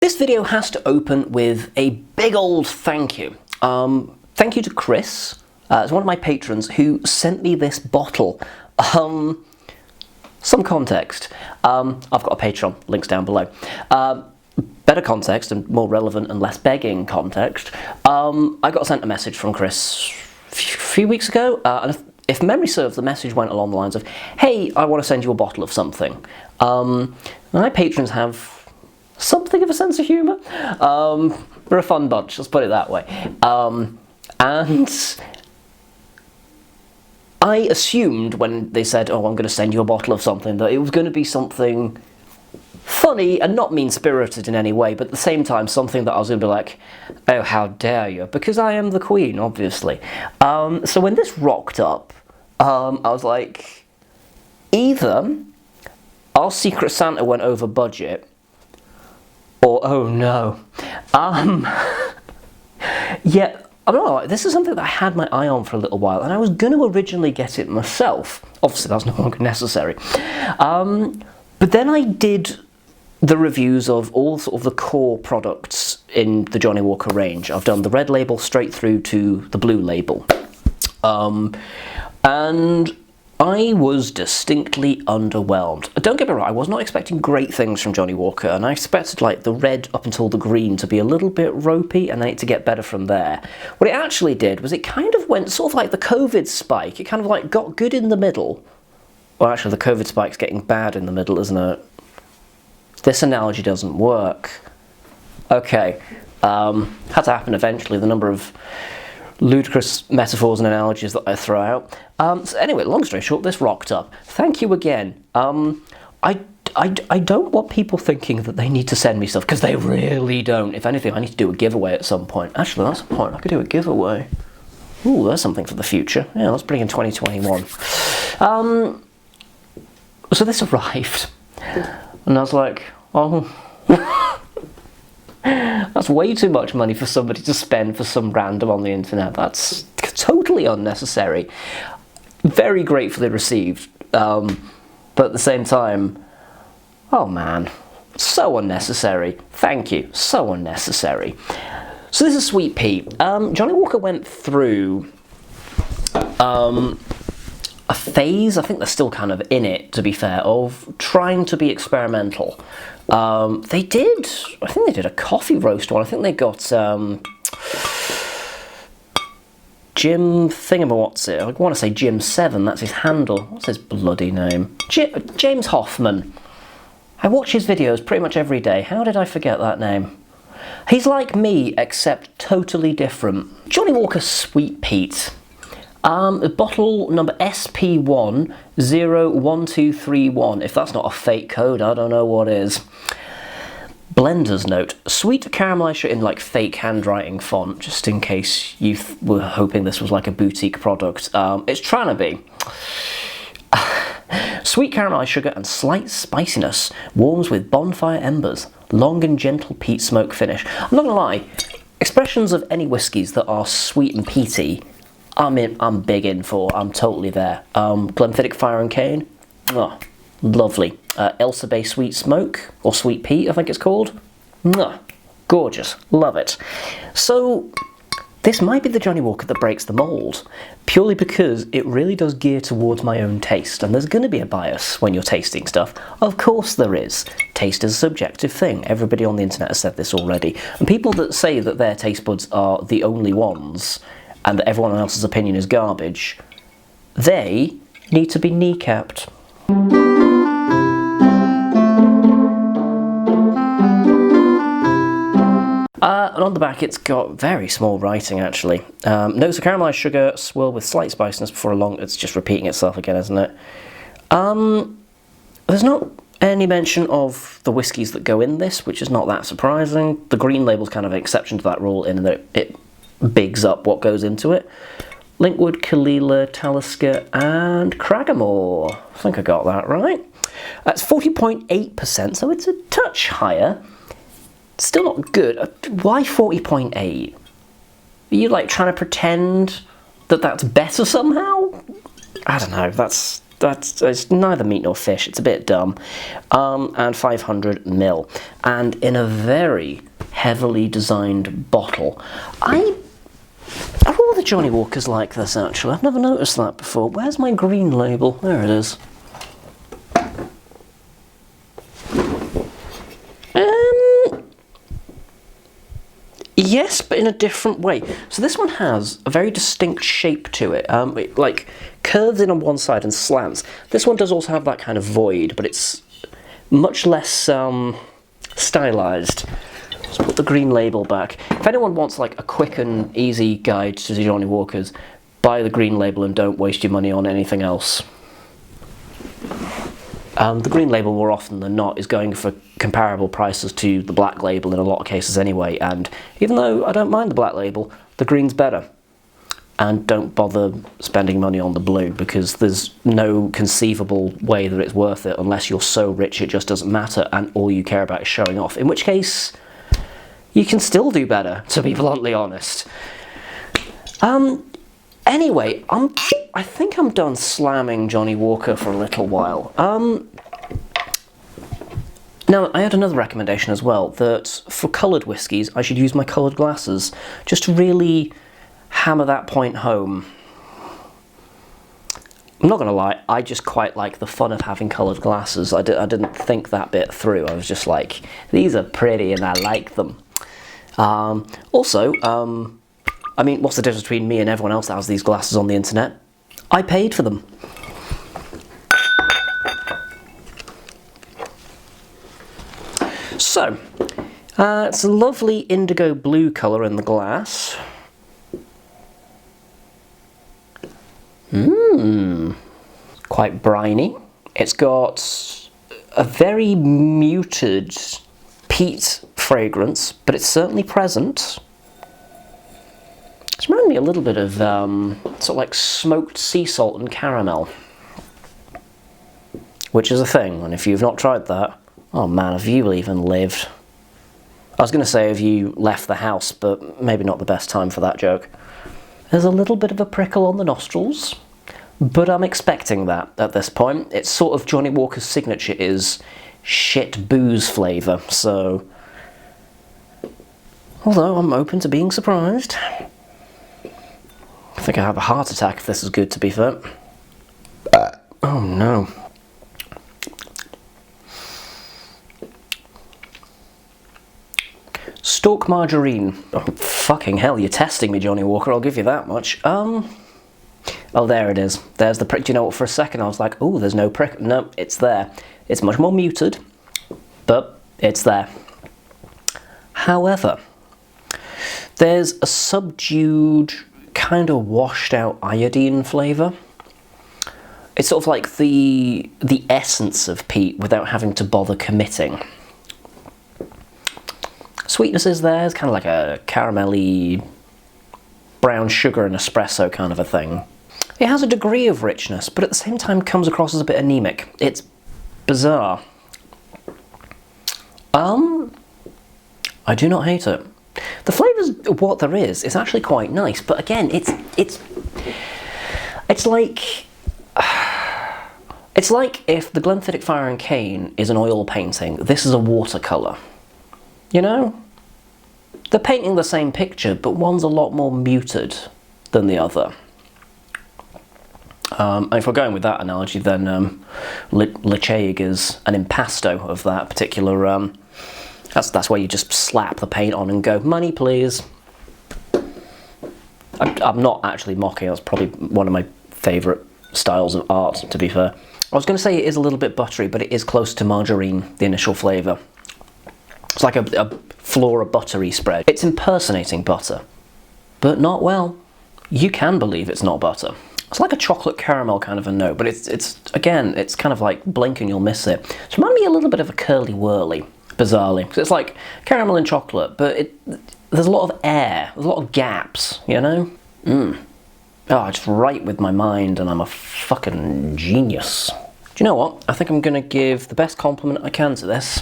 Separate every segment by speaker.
Speaker 1: This video has to open with a big old thank you. Thank you to Chris, it's one of my patrons, who sent me this bottle. Some context. I've got a Patreon, links down below. Better context and more relevant and less begging context. I got sent a message from Chris a few weeks ago, and if memory serves, the message went along the lines of, hey, I want to send you a bottle of something. My patrons have something of a sense of humour. We're a fun bunch, let's put it that way. And I assumed when they said, oh, I'm going to send you a bottle of something, that it was going to be something funny and not mean-spirited in any way, but at the same time something that I was going to be like, oh, how dare you, because I am the Queen, obviously. So when this rocked up, I was like, either our Secret Santa went over budget, or oh no. Yeah, I'm not like, this is something that I had my eye on for a little while, and I was going to originally get it myself. Obviously that's no longer necessary. But then I did the reviews of all sort of the core products in the Johnnie Walker range. I've done the red label straight through to the blue label. And I was distinctly underwhelmed. Don't get me wrong, I was not expecting great things from Johnnie Walker, and I expected like the red up until the green to be a little bit ropey and then it to get better from there. What it actually did was it kind of went sort of like the COVID spike. It kind of like got good in the middle. Well, actually the COVID spike's getting bad in the middle, isn't it? This analogy doesn't work. Okay, had to happen eventually, the number of ludicrous metaphors and analogies that I throw out. So anyway, long story short, this rocked up. Thank you again. I don't want people thinking that they need to send me stuff, because they really don't. If anything, I need to do a giveaway at some point. Actually, that's a point. I could do a giveaway. Ooh, there's something for the future. Yeah, let's bring in 2021. So this arrived, and I was like, oh, that's way too much money for somebody to spend for some random on the internet. That's totally unnecessary. Very gratefully received, but at the same time, oh man, so unnecessary. Thank you, so unnecessary. So this is Sweet Peat. Johnnie Walker went through a phase, I think they're still kind of in it, to be fair, of trying to be experimental. I think they did a coffee roast one. I think they got Jim Thingamawhat's-it. I want to say Jim 7, that's his handle. What's his bloody name? James Hoffman. I watch his videos pretty much every day. How did I forget that name? He's like me, except totally different. Johnnie Walker Sweet Peat. Bottle number SP101231. If that's not a fake code, I don't know what is. Blender's note. Sweet caramelized sugar in like fake handwriting font, just in case you were hoping this was like a boutique product. It's trying to be. Sweet caramelized sugar and slight spiciness. Warms with bonfire embers. Long and gentle peat smoke finish. I'm not gonna lie, expressions of any whiskies that are sweet and peaty, I'm big in for. I'm totally there. Glenfiddich Fire and Cane, oh, lovely. Elsa Bay Sweet Smoke, or Sweet Peat, I think it's called. Gorgeous, love it. So this might be the Johnnie Walker that breaks the mould, purely because it really does gear towards my own taste, and there's going to be a bias when you're tasting stuff. Of course there is. Taste is a subjective thing. Everybody on the internet has said this already. And people that say that their taste buds are the only ones, and that everyone else's opinion is garbage, they need to be kneecapped. And on the back it's got very small writing actually. Notes of caramelized sugar swirl with slight spiciness before a long... It's just repeating itself again, isn't it? There's not any mention of the whiskies that go in this, which is not that surprising. The green label's kind of an exception to that rule in that it bigs up what goes into it. Linkwood, Kalila, Talisker, and Craggamore. I think I got that right. That's 40.8%, so it's a touch higher. Still not good. Why 40.8? Are you like trying to pretend that that's better somehow? I don't know, that's it's neither meat nor fish. It's a bit dumb. And 500 ml. And in a very heavily designed bottle. Are all the Johnnie Walkers like this, actually? I've never noticed that before. Where's my green label? There it is. Yes, but in a different way. So this one has a very distinct shape to it. It like curves in on one side and slants. This one does also have that kind of void, but it's much less stylized. Let's put the green label back. If anyone wants like a quick and easy guide to the Johnnie Walkers, buy the green label and don't waste your money on anything else. The green label, more often than not, is going for comparable prices to the black label in a lot of cases anyway, and even though I don't mind the black label, the green's better. And don't bother spending money on the blue, because there's no conceivable way that it's worth it unless you're so rich it just doesn't matter and all you care about is showing off, in which case you can still do better, to be bluntly honest. Anyway, I think I'm done slamming Johnnie Walker for a little while. Now, I had another recommendation as well, that for coloured whiskies, I should use my coloured glasses, just to really hammer that point home. I'm not going to lie, I just quite like the fun of having coloured glasses. I didn't think that bit through. I was just like, these are pretty and I like them. Also, I mean, what's the difference between me and everyone else that has these glasses on the internet? I paid for them. So, it's a lovely indigo blue colour in the glass. Quite briny. It's got a very muted peat fragrance, but it's certainly present. It's reminding me a little bit of sort of like smoked sea salt and caramel, which is a thing, and if you've not tried that, oh man, have you even lived? I was going to say have you left the house, but maybe not the best time for that joke. There's a little bit of a prickle on the nostrils, but I'm expecting that at this point. It's sort of Johnnie Walker's signature is shit booze flavour, so although I'm open to being surprised. I think I have a heart attack if this is good, to be fair. Oh no. Stalk margarine. Oh, fucking hell, you're testing me, Johnnie Walker, I'll give you that much. Oh, there it is. There's the prick. Do you know what, for a second I was like, oh, there's no prick. No, it's there. It's much more muted, but it's there. However, there's a subdued, kind of washed out iodine flavour. It's sort of like the essence of peat without having to bother committing. Sweetness is there, it's kind of like a caramelly brown sugar and espresso kind of a thing. It has a degree of richness, but at the same time comes across as a bit anemic. It's bizarre. I do not hate it. The flavours, what there is actually quite nice, but again, it's like it's like if the Glenfiddich Fire and Cane is an oil painting, this is a watercolour. You know? They're painting the same picture, but one's a lot more muted than the other. And if we're going with that analogy, then Lecheig is an impasto of that particular. That's where you just slap the paint on and go, money please. I'm not actually mocking. That's probably one of my favourite styles of art, to be fair. I was going to say it is a little bit buttery, but it is close to margarine, the initial flavour. It's like a flora buttery spread. It's impersonating butter, but not well. You can believe it's not butter. It's like a chocolate caramel kind of a note, but it's again, it's kind of like blink and you'll miss it. It's reminding me a little bit of a Curly Wurly, bizarrely. So it's like caramel and chocolate, but there's a lot of air, there's a lot of gaps, you know? Oh, it's right with my mind and I'm a fucking genius. Do you know what? I think I'm gonna give the best compliment I can to this.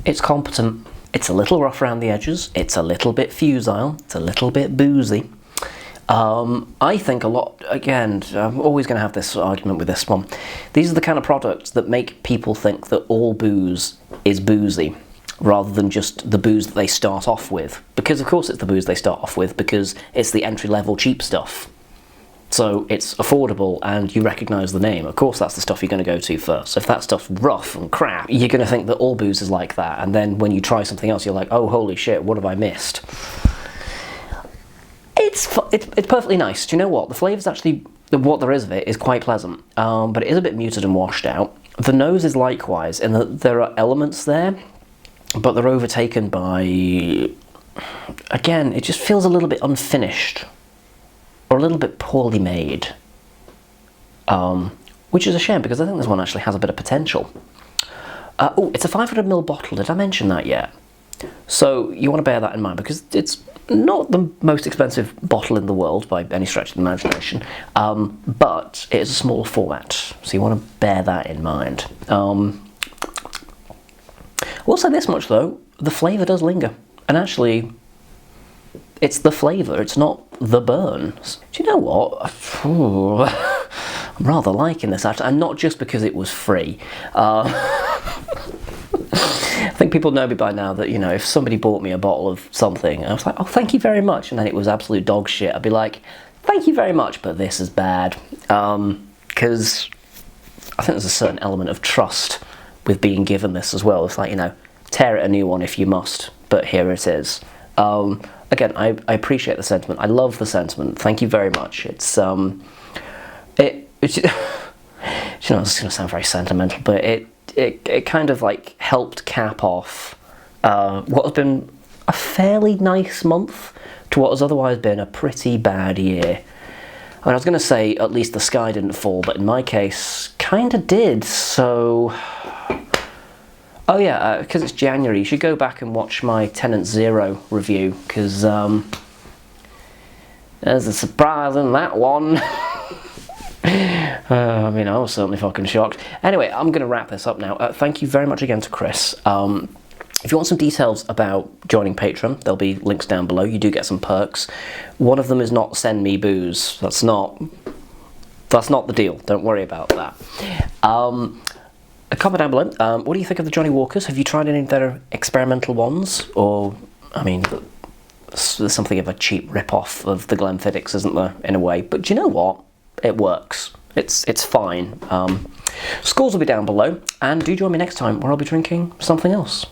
Speaker 1: It's competent. It's a little rough around the edges, it's a little bit fusile, it's a little bit boozy. I think a lot, again, I'm always going to have this argument with this one. These are the kind of products that make people think that all booze is boozy, rather than just the booze that they start off with. Because of course it's the booze they start off with, because it's the entry-level cheap stuff. So it's affordable and you recognise the name. Of course that's the stuff you're going to go to first. So if that stuff's rough and crap, you're going to think that all booze is like that. And then when you try something else, you're like, oh, holy shit, what have I missed? It's perfectly nice. Do you know what? The flavour's actually, what there is of it is quite pleasant. But it is a bit muted and washed out. The nose is likewise, in that there are elements there, but they're overtaken by, again, it just feels a little bit unfinished. Or a little bit poorly made, which is a shame because I think this one actually has a bit of potential. Oh, it's a 500ml bottle, did I mention that yet? So you want to bear that in mind because it's not the most expensive bottle in the world by any stretch of the imagination, but it is a small format, so you want to bear that in mind. I will say this much though, the flavour does linger, and actually it's the flavour, it's not the burns. Do you know what? I'm rather liking this actually, and not just because it was free. I think people know me by now that, you know, if somebody bought me a bottle of something, and I was like, oh, thank you very much, and then it was absolute dog shit, I'd be like, thank you very much, but this is bad. Because I think there's a certain element of trust with being given this as well. It's like, you know, tear it a new one if you must, but here it is. Again, I appreciate the sentiment. I love the sentiment. Thank you very much. It's you know, it's going to sound very sentimental, but it kind of like helped cap off what has been a fairly nice month to what has otherwise been a pretty bad year. I mean, I was going to say at least the sky didn't fall, but in my case, kind of did. So. Oh yeah, because it's January, you should go back and watch my Tenant Zero review, because there's a surprise in that one. I mean, I was certainly fucking shocked. Anyway, I'm going to wrap this up now. Thank you very much again to Chris. If you want some details about joining Patreon, there'll be links down below. You do get some perks. One of them is not send me booze. That's not the deal. Don't worry about that. Comment down below. What do you think of the Johnnie Walkers? Have you tried any of their experimental ones? Or, I mean, there's something of a cheap rip-off of the Glenfiddich, isn't there, in a way? But do you know what? It works. It's fine. Scores will be down below, and do join me next time where I'll be drinking something else.